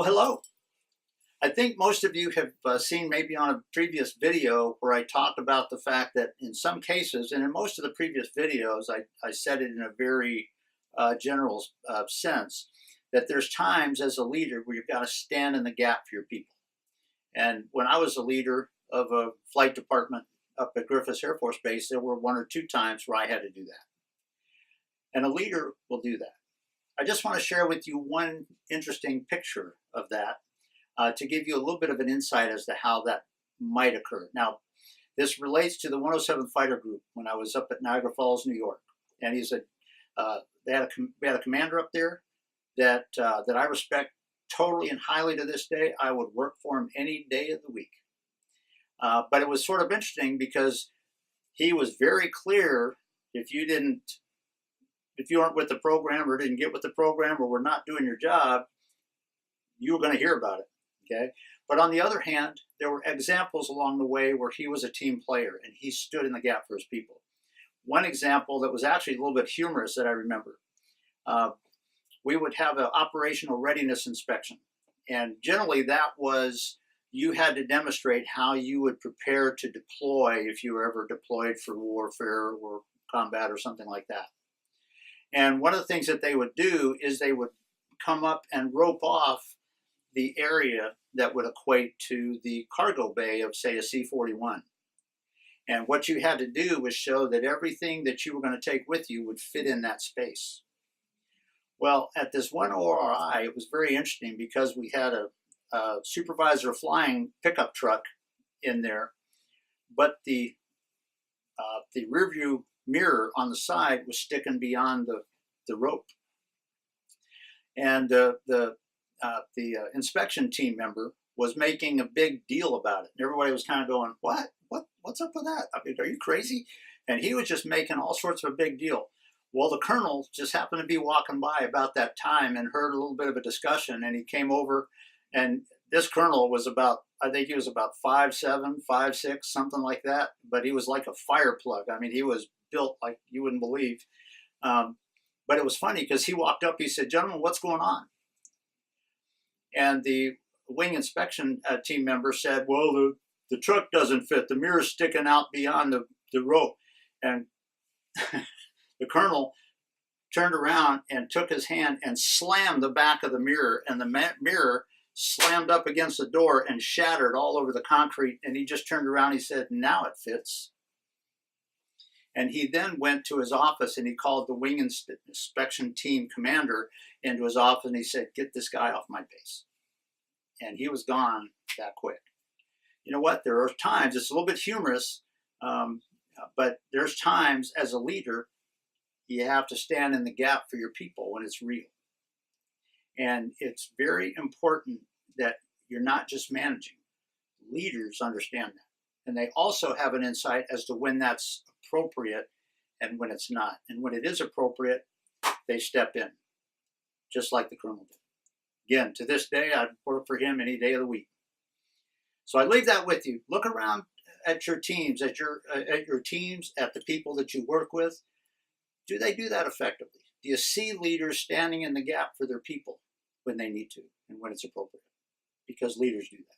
Well, hello. I think most of you have seen maybe on a previous video where I talked about the fact that in some cases, and in most of the previous videos, I said it in a very general sense, that there's times as a leader where you've got to stand in the gap for your people. And when I was a leader of a flight department up at Griffiss Air Force Base, there were one or two times where I had to do that. And a leader will do that. I just want to share with you one interesting picture of that to give you a little bit of an insight as to how that might occur. Now, this relates to the 107 Fighter Group when I was up at Niagara Falls, New York. And we had a commander up there that I respect totally and highly to this day. I would work for him any day of the week. But it was sort of interesting because he was very clear if you weren't with the program or didn't get with the program or were not doing your job, you were going to hear about it. Okay. But on the other hand, there were examples along the way where he was a team player and he stood in the gap for his people. One example that was actually a little bit humorous that I remember, we would have an operational readiness inspection. And generally that was, you had to demonstrate how you would prepare to deploy if you were ever deployed for warfare or combat or something like that. And one of the things that they would do is they would come up and rope off the area that would equate to the cargo bay of, say, a C-41. And what you had to do was show that everything that you were going to take with you would fit in that space. Well, at this one ORI, it was very interesting because we had a supervisor flying pickup truck in there, but the rear view mirror on the side was sticking beyond the rope. And the inspection team member was making a big deal about it. And everybody was kind of going, what's up with that? I mean, are you crazy? And he was just making all sorts of a big deal. Well, the colonel just happened to be walking by about that time and heard a little bit of a discussion, and he came over, and this colonel was about, I think he was about 5'7", 5'6", something like that, but he was like a fire plug. I mean, he was built like you wouldn't believe. But it was funny because he walked up, he said, "Gentlemen, what's going on?" And the wing inspection team member said, "Well, the truck doesn't fit. The mirror's sticking out beyond the rope." And the colonel turned around and took his hand and slammed the back of the mirror, and the mirror slammed up against the door and shattered all over the concrete. And he just turned around, he said, "Now it fits." And he then went to his office and he called the wing inspection team commander into his office and he said, "Get this guy off my base." And he was gone that quick. You know what? There are times, it's a little bit humorous, but there's times as a leader, you have to stand in the gap for your people when it's real. And it's very important that you're not just managing. Leaders understand that. And they also have an insight as to when that's appropriate and when it's not. And when it is appropriate, they step in, just like the colonel did. Again, to this day, I'd work for him any day of the week. So I leave that with you. Look around at your teams, at your teams, at the people that you work with. Do they do that effectively? Do you see leaders standing in the gap for their people when they need to and when it's appropriate? Because leaders do that.